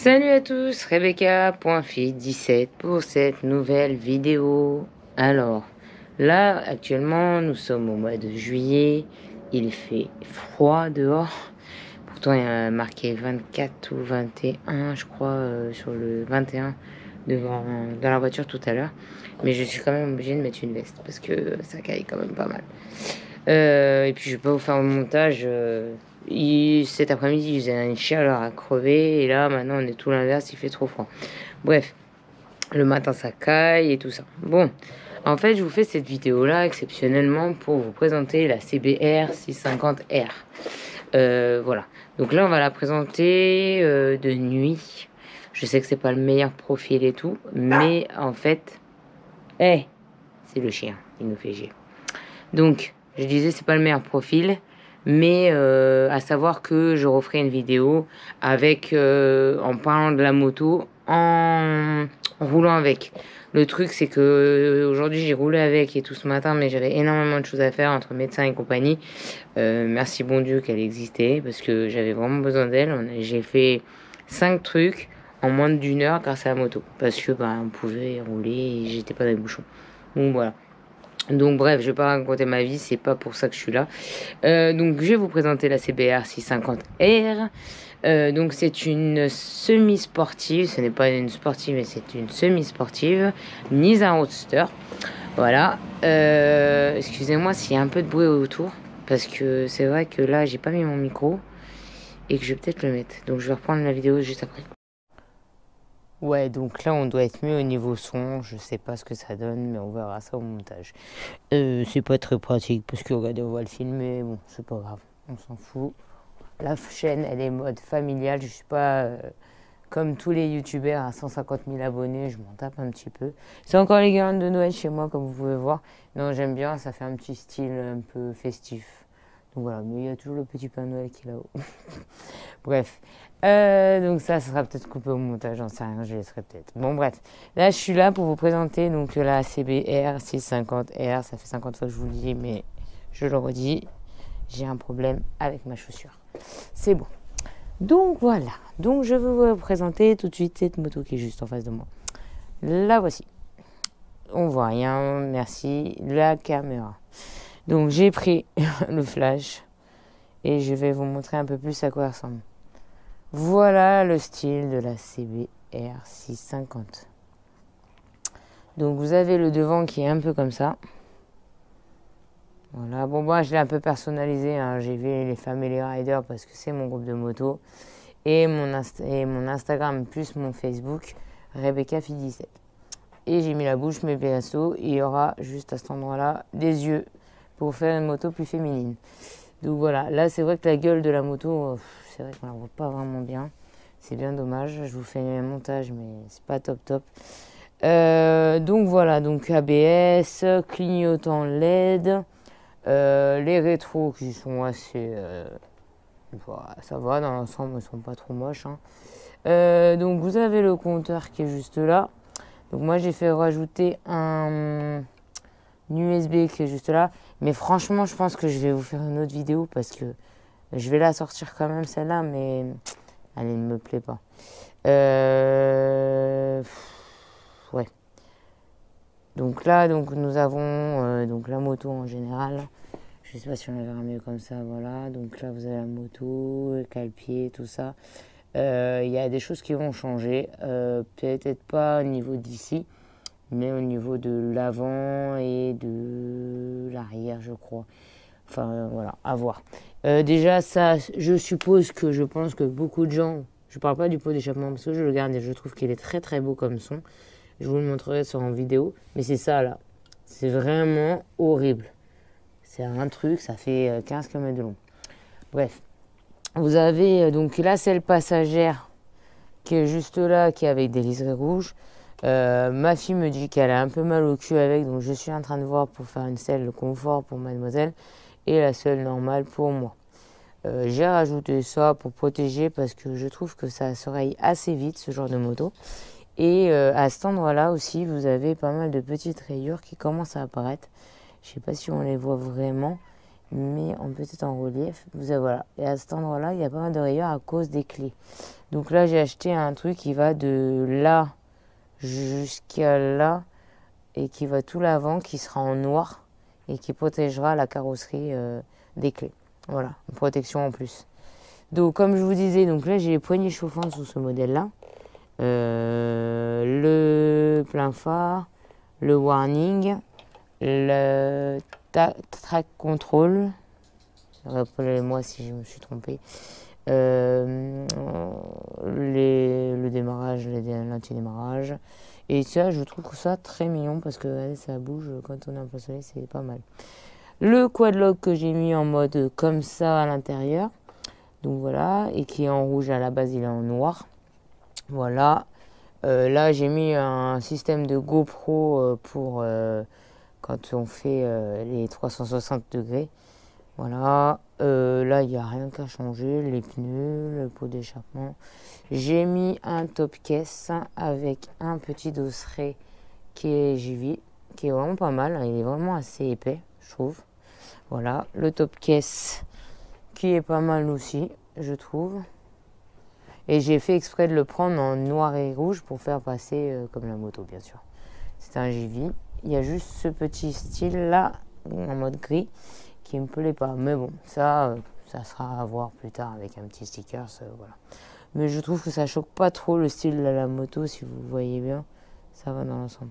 Salut à tous, Rebecca.fi17 pour cette nouvelle vidéo. Alors, là, actuellement, nous sommes au mois de juillet. Il fait froid dehors. Pourtant, il y a marqué 24 ou 21, je crois, sur le 21 dans la voiture tout à l'heure. Mais je suis quand même obligée de mettre une veste parce que ça caille quand même pas mal. Et puis, je vais pas vous faire un montage. Cet après-midi, il faisait une chaleur à crever. Et là, maintenant, on est tout l'inverse, il fait trop froid. Bref, le matin, ça caille et tout ça. Bon, en fait, je vous fais cette vidéo-là exceptionnellement pour vous présenter la CBR 650R. Voilà. Donc là, on va la présenter de nuit. Je sais que c'est pas le meilleur profil et tout. Mais en fait, c'est le chien. Il nous fait chier. Donc, je disais, c'est pas le meilleur profil, mais à savoir que je referai une vidéo avec, en parlant de la moto, en roulant avec. Le truc, c'est que aujourd'hui, j'ai roulé avec et tout ce matin, mais j'avais énormément de choses à faire entre médecins et compagnie. Merci bon Dieu qu'elle existait, parce que j'avais vraiment besoin d'elle. J'ai fait 5 trucs en moins d'une heure grâce à la moto, parce que on pouvait rouler et j'étais pas dans les bouchons. Donc voilà. Donc bref, je vais pas raconter ma vie, c'est pas pour ça que je suis là. Donc je vais vous présenter la CBR 650R. Donc c'est une semi-sportive, ce n'est pas une sportive mais c'est une semi-sportive, mise un roadster. Voilà. Excusez-moi s'il y a un peu de bruit autour, parce que c'est vrai que là j'ai pas mis mon micro et que je vais peut-être le mettre. Donc je vais reprendre la vidéo juste après. Ouais, donc là on doit être mieux au niveau son, je sais pas ce que ça donne, mais on verra ça au montage. C'est pas très pratique parce que regardez, on va le filmer, bon, c'est pas grave, on s'en fout. La chaîne, elle est mode familiale, je suis pas comme tous les youtubeurs à 150 000 abonnés, je m'en tape un petit peu. C'est encore les guirlandes de Noël chez moi, comme vous pouvez voir. Non, j'aime bien, ça fait un petit style un peu festif. Donc voilà, mais il y a toujours le petit Père Noël qui est là-haut. Bref. Donc ça sera peut-être coupé au montage, j'en sais rien, je laisserai peut-être. Bon bref, là je suis là pour vous présenter donc la CBR 650R. Ça fait 50 fois que je vous le dis, mais je le redis, j'ai un problème avec ma chaussure. C'est bon. Donc voilà, donc je vais vous présenter tout de suite cette moto qui est juste en face de moi. La voici. On voit rien, merci. La caméra. Donc j'ai pris le flash et je vais vous montrer un peu plus à quoi elle ressemble. Voilà le style de la CBR 650. Donc vous avez le devant qui est un peu comme ça. Voilà, bon moi je l'ai un peu personnalisé, hein. J'ai vu les Family Riders parce que c'est mon groupe de moto. Et mon Instagram plus mon Facebook, Rebecca17. Et j'ai mis la bouche, mes pinceaux, et il y aura juste à cet endroit-là des yeux pour faire une moto plus féminine. Donc voilà, là c'est vrai que la gueule de la moto, c'est vrai qu'on la voit pas vraiment bien. C'est bien dommage, je vous fais un montage mais c'est pas top top. Donc voilà, donc ABS, clignotant LED, les rétros qui sont assez... voilà, ça va, dans l'ensemble ils sont pas trop moches. Hein. Donc vous avez le compteur qui est juste là. Donc moi j'ai fait rajouter un USB qui est juste là. Mais franchement, je pense que je vais vous faire une autre vidéo parce que je vais la sortir quand même celle-là, mais elle ne me plaît pas. Ouais. Donc là, donc nous avons donc la moto en général. Je sais pas si on la verra mieux comme ça, voilà. Donc là, vous avez la moto, le cale-pied, tout ça. Il y a des choses qui vont changer. Peut-être pas au niveau d'ici, mais au niveau de l'avant et de l'arrière, je crois. Enfin, voilà, à voir. Déjà, ça, je pense que beaucoup de gens, je parle pas du pot d'échappement parce que je le garde et je trouve qu'il est très très beau comme son. Je vous le montrerai sur en vidéo, mais c'est ça là. C'est vraiment horrible. C'est un truc, ça fait 15 km de long. Bref. Vous avez donc la selle passagère qui est juste là, qui est avec des liserés rouges. Ma fille me dit qu'elle a un peu mal au cul avec, donc je suis en train de voir pour faire une selle confort pour mademoiselle et la selle normale pour moi. J'ai rajouté ça pour protéger parce que je trouve que ça se raye assez vite ce genre de moto. Et à cet endroit-là aussi, vous avez pas mal de petites rayures qui commencent à apparaître. Je sais pas si on les voit vraiment. mais en peut-être en relief. Voilà. Et à cet endroit-là, il y a pas mal de rayures à cause des clés. Donc là, j'ai acheté un truc qui va de là jusqu'à là et qui va tout l'avant, qui sera en noir et qui protégera la carrosserie des clés. Voilà, une protection en plus. Donc comme je vous disais, donc là j'ai les poignées chauffantes sur ce modèle-là. Le plein phare, le warning, le track control. Rappelez-moi si je me suis trompé. Le démarrage, l'anti-démarrage. Et ça, je trouve ça très mignon parce que ça bouge quand on est en plein soleil, c'est pas mal. Le quadlock que j'ai mis en mode comme ça à l'intérieur. Donc voilà, et qui est en rouge à la base, il est en noir. Voilà. Là, j'ai mis un système de GoPro pour quand on fait les 360 degrés. Voilà. Là, il n'y a rien qu'à changer. Les pneus, le pot d'échappement. J'ai mis un top caisse avec un petit dosseret qui est JV, qui est vraiment pas mal. Il est vraiment assez épais, je trouve. Voilà. Le top caisse qui est pas mal aussi, je trouve. Et j'ai fait exprès de le prendre en noir et rouge pour faire passer comme la moto, bien sûr. C'est un JV. Il y a juste ce petit style là, en mode gris, qui me plaît pas. Mais bon, ça sera à voir plus tard avec un petit sticker, voilà. Mais je trouve que ça choque pas trop le style de la moto, si vous voyez bien. Ça va dans l'ensemble.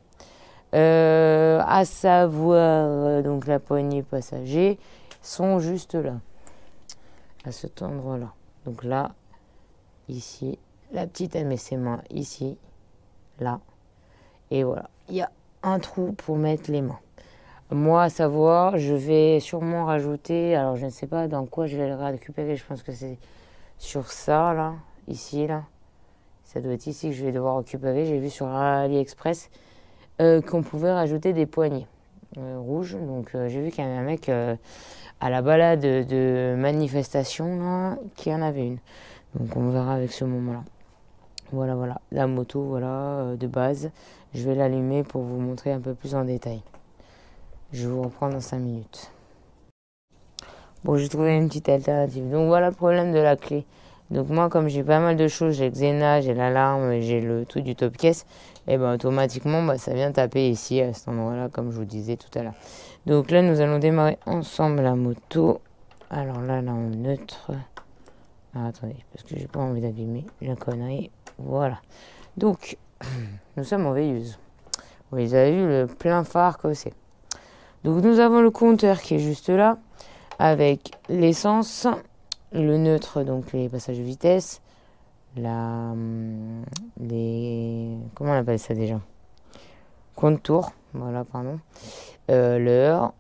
À savoir, donc la poignée passager sont juste là, à cet endroit-là. Donc là, ici, la petite elle met ses mains ici, là, et voilà. Il y a un trou pour mettre les mains. Moi, à savoir, je vais sûrement rajouter, alors je ne sais pas dans quoi je vais le récupérer, je pense que c'est sur ça, là, ici, là. Ça doit être ici que je vais devoir récupérer. J'ai vu sur AliExpress qu'on pouvait rajouter des poignées rouges. Donc j'ai vu qu'il y avait un mec à la balade de manifestation là, qui en avait une. Donc on verra avec ce moment-là. Voilà, voilà. La moto, voilà, de base. Je vais l'allumer pour vous montrer un peu plus en détail. Je vous reprends dans 5 minutes. Bon, j'ai trouvé une petite alternative. Donc voilà le problème de la clé. Donc moi, comme j'ai pas mal de choses, j'ai le Xena, j'ai l'alarme, j'ai le tout du top caisse, et ben automatiquement, ça vient taper ici, à cet endroit-là, comme je vous disais tout à l'heure. Donc là, nous allons démarrer ensemble la moto. Alors là en neutre. Ah, attendez, parce que j'ai pas envie d'abîmer la connerie. Voilà. Donc, nous sommes en veilleuse. Vous avez vu le plein phare que c'est. Donc nous avons le compteur qui est juste là, avec l'essence, le neutre, donc les passages de vitesse, comment on appelle ça déjà? Compte-tour, voilà, pardon. L'heure,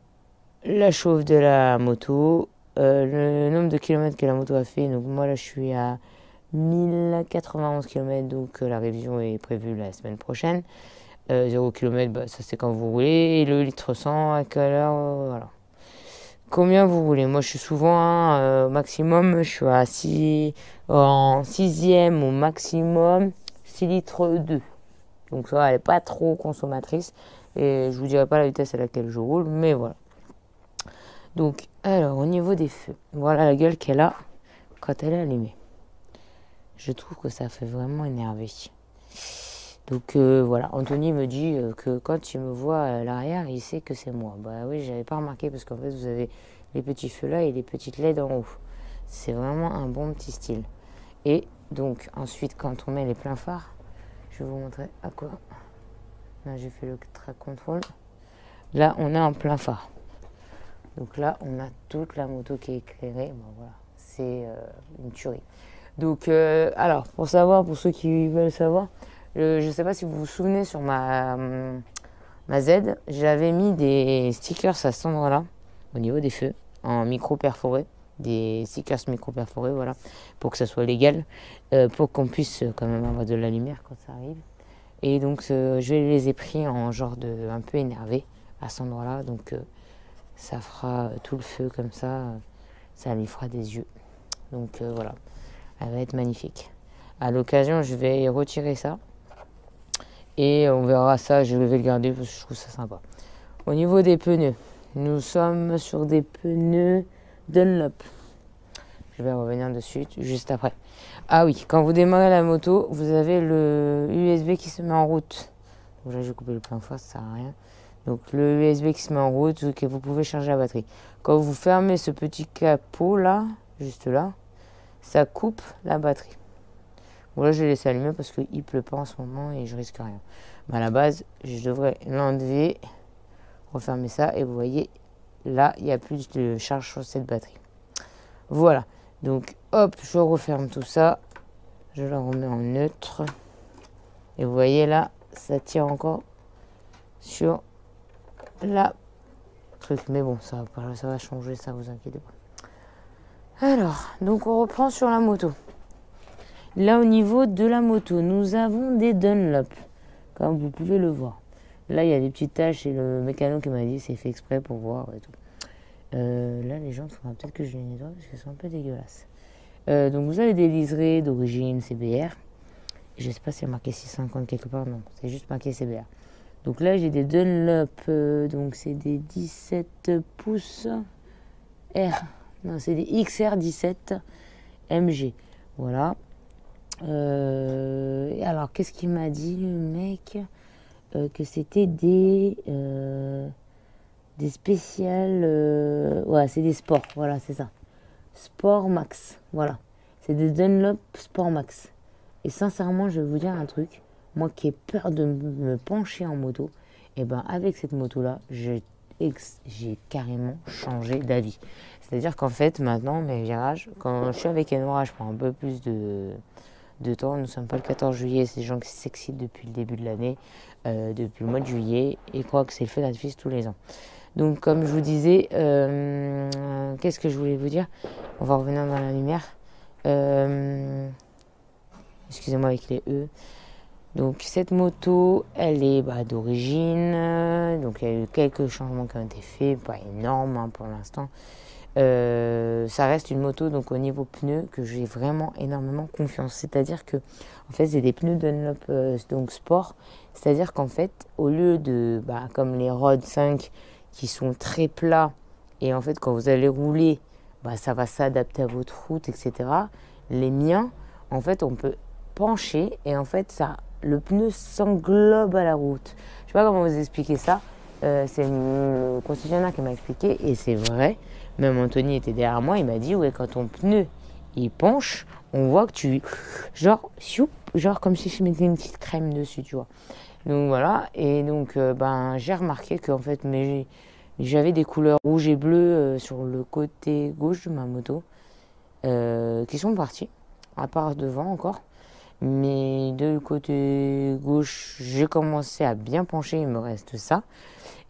la chauffe de la moto, le nombre de kilomètres que la moto a fait. Donc moi là je suis à 1091 km, donc la révision est prévue la semaine prochaine. 0 km, ça c'est quand vous roulez. Et le litre 100, à quelle heure, voilà. Combien vous voulez. Moi, je suis souvent au maximum, je suis à 6, en 6e au maximum, 6 litres 2. Donc ça, elle n'est pas trop consommatrice. Et je vous dirai pas la vitesse à laquelle je roule, mais voilà. Donc, alors, au niveau des feux, voilà la gueule qu'elle a quand elle est allumée. Je trouve que ça fait vraiment énerver. Donc voilà, Anthony me dit que quand il me voit à l'arrière, il sait que c'est moi. Bah oui, j'avais pas remarqué parce qu'en fait vous avez les petits feux là et les petites LED en haut. C'est vraiment un bon petit style. Et donc ensuite quand on met les pleins phares, je vais vous montrer à quoi. Là j'ai fait le track control. Là on est en plein phare. Donc là on a toute la moto qui est éclairée. Bon voilà, c'est une tuerie. Donc alors pour savoir, pour ceux qui veulent savoir. Je ne sais pas si vous vous souvenez, sur ma Z, j'avais mis des stickers à cet endroit-là, au niveau des feux, en micro perforé, des stickers micro perforés, voilà, pour que ça soit légal, pour qu'on puisse quand même avoir de la lumière quand ça arrive. Et donc je les ai pris en genre de un peu énervé à cet endroit-là, donc ça fera tout le feu comme ça lui fera des yeux. Donc voilà, elle va être magnifique. À l'occasion, je vais retirer ça. Et on verra ça, je vais le garder parce que je trouve ça sympa. Au niveau des pneus, nous sommes sur des pneus Dunlop. Je vais revenir dessus juste après. Ah oui, quand vous démarrez la moto, vous avez le USB qui se met en route. Donc là, j'ai coupé le plein face, ça sert à rien. Donc le USB qui se met en route, que vous pouvez charger la batterie. Quand vous fermez ce petit capot là, juste là, ça coupe la batterie. Bon là, je l'ai laissé allumer parce qu'il pleut pas en ce moment et je risque rien. Mais à la base, je devrais l'enlever, refermer ça et vous voyez, là, il n'y a plus de charge sur cette batterie. Voilà. Donc, hop, je referme tout ça. Je la remets en neutre. Et vous voyez là, ça tire encore sur la truc. Mais bon, ça va changer, ça vous inquiétez pas. Alors, donc on reprend sur la moto. Là, au niveau de la moto, nous avons des Dunlop, comme vous pouvez le voir. Là, il y a des petites taches et le mécano qui m'a dit c'est fait exprès pour voir et tout. Là, les gens, il faudra peut-être que je les nettoie parce qu'elles sont un peu dégueulasses. Donc, vous avez des liserés d'origine CBR. Je ne sais pas si c'est marqué 650 quelque part, non, c'est juste marqué CBR. Donc là, j'ai des Dunlop, donc c'est des 17 pouces R. Non, c'est des XR17 MG. Voilà. Alors, qu'est-ce qu'il m'a dit, le mec que c'était des spéciales. Ouais, c'est des sports, voilà, c'est ça. Sport Max, voilà. C'est des Dunlop Sport Max. Et sincèrement, je vais vous dire un truc. Moi qui ai peur de me pencher en moto, et ben avec cette moto-là, j'ai carrément changé d'avis. C'est-à-dire qu'en fait, maintenant, mes virages, quand je suis avec Enora, je prends un peu plus de temps. Nous ne sommes pas le 14 juillet, c'est des gens qui s'excitent depuis le début de l'année, depuis le mois de juillet, et croient que c'est le feu d'artifice tous les ans. Donc, comme je vous disais, qu'est-ce que je voulais vous dire? On va revenir dans la lumière. Excusez-moi avec les E. Donc, cette moto, elle est d'origine. Donc, il y a eu quelques changements qui ont été faits, pas énormes hein, pour l'instant. Ça reste une moto donc au niveau pneus que j'ai vraiment énormément confiance. C'est-à-dire que en fait c'est des pneus Dunlop donc sport. C'est-à-dire qu'en fait au lieu de comme les Road 5 qui sont très plats et en fait quand vous allez rouler ça va s'adapter à votre route etc. Les miens en fait on peut pencher et en fait ça le pneu s'englobe à la route. Je sais pas comment vous expliquer ça. C'est le concessionnaire qui m'a expliqué et c'est vrai. Même Anthony était derrière moi, il m'a dit ouais quand ton pneu il penche, on voit que tu genre comme si je mettais une petite crème dessus, tu vois. Donc voilà et donc j'ai remarqué qu'en fait j'avais des couleurs rouge et bleu sur le côté gauche de ma moto qui sont parties, à part devant encore. Mais de côté gauche, j'ai commencé à bien pencher, il me reste ça.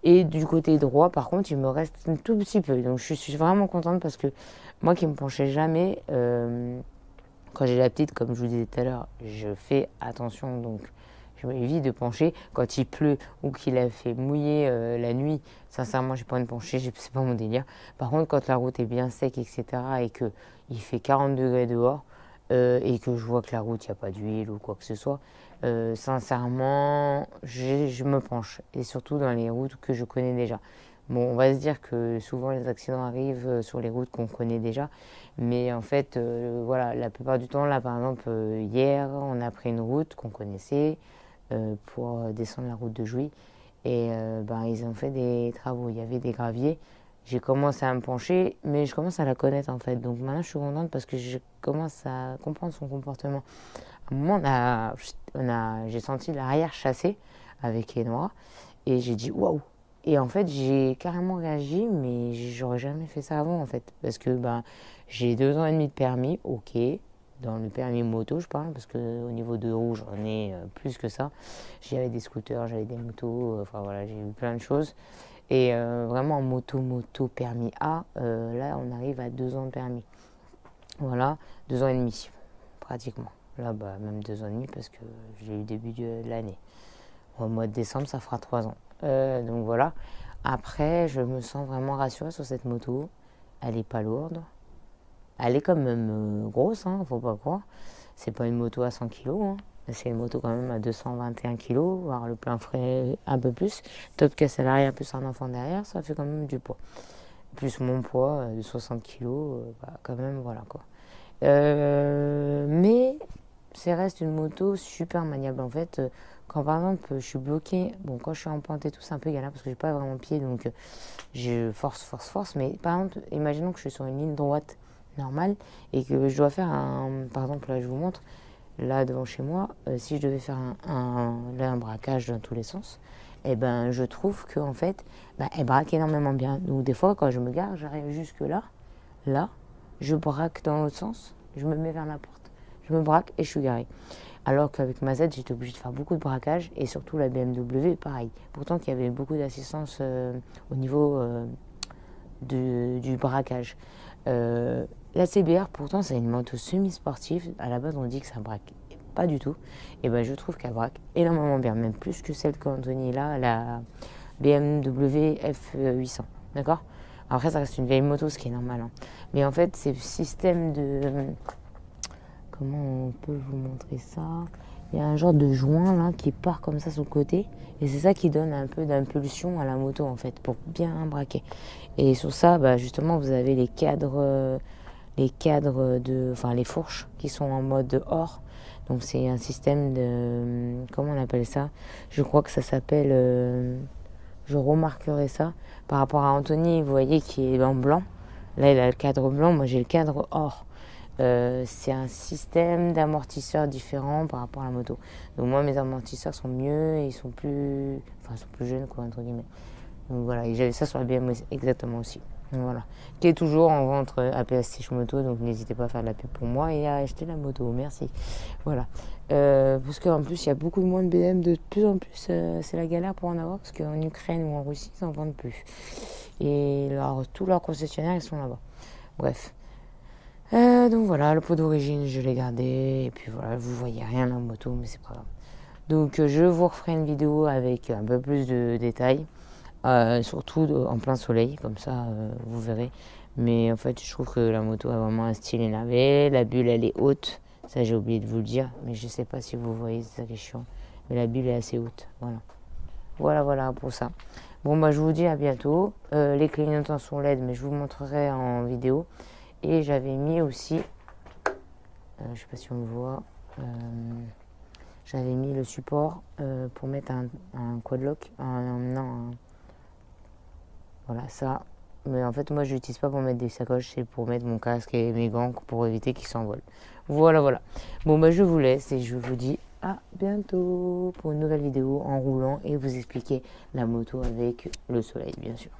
Et du côté droit, par contre, il me reste un tout petit peu. Donc, je suis vraiment contente parce que moi qui me penchais jamais, quand j'ai la petite, comme je vous disais tout à l'heure, je fais attention. Donc, je m'évite de pencher. Quand il pleut ou qu'il a fait mouiller la nuit, sincèrement, j'ai pas envie de pencher. C'est pas mon délire. Par contre, quand la route est bien sec, etc., et qu'il fait 40 degrés dehors, et que je vois que la route, il n'y a pas d'huile ou quoi que ce soit, sincèrement, je me penche. Et surtout dans les routes que je connais déjà. Bon, on va se dire que souvent les accidents arrivent sur les routes qu'on connaît déjà. Mais en fait, voilà, la plupart du temps, là par exemple, hier, on a pris une route qu'on connaissait pour descendre la route de Jouy. Et ils ont fait des travaux. Il y avait des graviers. J'ai commencé à me pencher, mais je commence à la connaître en fait. Donc maintenant, je suis contente parce que je commence à comprendre son comportement. À un moment, j'ai senti l'arrière chassé avec Enora et j'ai dit waouh. Et en fait, j'ai carrément réagi, mais j'aurais jamais fait ça avant en fait. Parce que j'ai 2 ans et demi de permis, ok. Dans le permis moto, je parle, parce qu'au niveau de roues, j'en ai plus que ça. J'avais des scooters, j'avais des motos, enfin voilà, j'ai eu plein de choses. Et vraiment moto, permis A, là on arrive à 2 ans de permis. Voilà, 2 ans et demi, pratiquement. Là, même 2 ans et demi parce que j'ai eu début de l'année. Au mois de décembre, ça fera 3 ans. Donc voilà. Après, je me sens vraiment rassurée sur cette moto. Elle est pas lourde. Elle est quand même grosse, hein, faut pas croire. C'est pas une moto à 100 kg, hein. C'est une moto quand même à 221 kg, voire le plein frais un peu plus. Top caisse à l'arrière plus un enfant derrière, ça fait quand même du poids. plus mon poids de 60 kilos, bah, quand même, voilà quoi. Mais ça reste une moto super maniable. En fait, quand par exemple je suis bloqué, bon, quand je suis en pente et tout, c'est un peu galère parce que j'ai pas vraiment pied, donc je force. Mais par exemple, imaginons que je suis sur une ligne droite normale et que je dois faire par exemple, là je vous montre, là devant chez moi, si je devais faire là, un braquage dans tous les sens, et ben je trouve que en fait, bah, elle braque énormément bien. Donc des fois, quand je me gare, j'arrive jusque là, je braque dans l'autre sens, je me mets vers la porte, je me braque et je suis garé. Alors qu'avec ma Z, j'étais obligée de faire beaucoup de braquage et surtout la BMW, pareil. Pourtant, qu'il y avait beaucoup d'assistance au niveau du braquage. La CBR, pourtant, c'est une moto semi-sportive. À la base, on dit que ça braque pas du tout. Et ben, je trouve qu'elle braque énormément bien, même plus que celle qu'Anthony là, la BMW F800. D'accord. Après, ça reste une vieille moto, ce qui est normal. Hein. Mais en fait, c'est le système de... Comment on peut vous montrer ça? Il y a un genre de joint là qui part comme ça sur le côté. Et c'est ça qui donne un peu d'impulsion à la moto en fait, pour bien braquer. Et sur ça, bah, justement, vous avez les cadres enfin les fourches qui sont en mode or. Donc c'est un système de... Comment on appelle ça? Je crois que ça s'appelle... je remarquerai ça. Par rapport à Anthony, vous voyez, qui est en blanc. Là, il a le cadre blanc, moi j'ai le cadre or. C'est un système d'amortisseurs différent par rapport à la moto. Donc moi, mes amortisseurs sont mieux et ils sont plus jeunes, quoi, entre guillemets. Donc voilà, et j'avais ça sur la BMW exactement aussi. Donc voilà, qui est toujours en vente à PSC Moto, donc n'hésitez pas à faire de la pub pour moi et à acheter la moto, merci. Voilà, parce qu'en plus, il y a beaucoup moins de BM, de plus en plus, c'est la galère pour en avoir, parce qu'en Ukraine ou en Russie, ils n'en vendent plus. Et tous leurs concessionnaires, ils sont là-bas. Bref. Donc voilà, le pot d'origine, je l'ai gardé. Et puis voilà, vous voyez rien dans la moto, mais c'est pas grave. Donc je vous referai une vidéo avec un peu plus de détails. Surtout en plein soleil, comme ça vous verrez. Mais en fait, je trouve que la moto a vraiment un style énervé. La bulle, elle est haute. Ça, j'ai oublié de vous le dire. Mais je sais pas si vous voyez, c'est ça qui est chiant. Mais la bulle est assez haute. Voilà pour ça. Bon, bah, je vous dis à bientôt. Les clignotants sont LED, mais je vous montrerai en vidéo. Et j'avais mis aussi, je sais pas si on le voit, j'avais mis le support pour mettre un quadlock, voilà ça. Mais en fait, moi, je l'utilise pas pour mettre des sacoches, c'est pour mettre mon casque et mes gants pour éviter qu'ils s'envolent. Voilà. Bon, bah, je vous laisse et je vous dis à bientôt pour une nouvelle vidéo en roulant et vous expliquer la moto avec le soleil, bien sûr.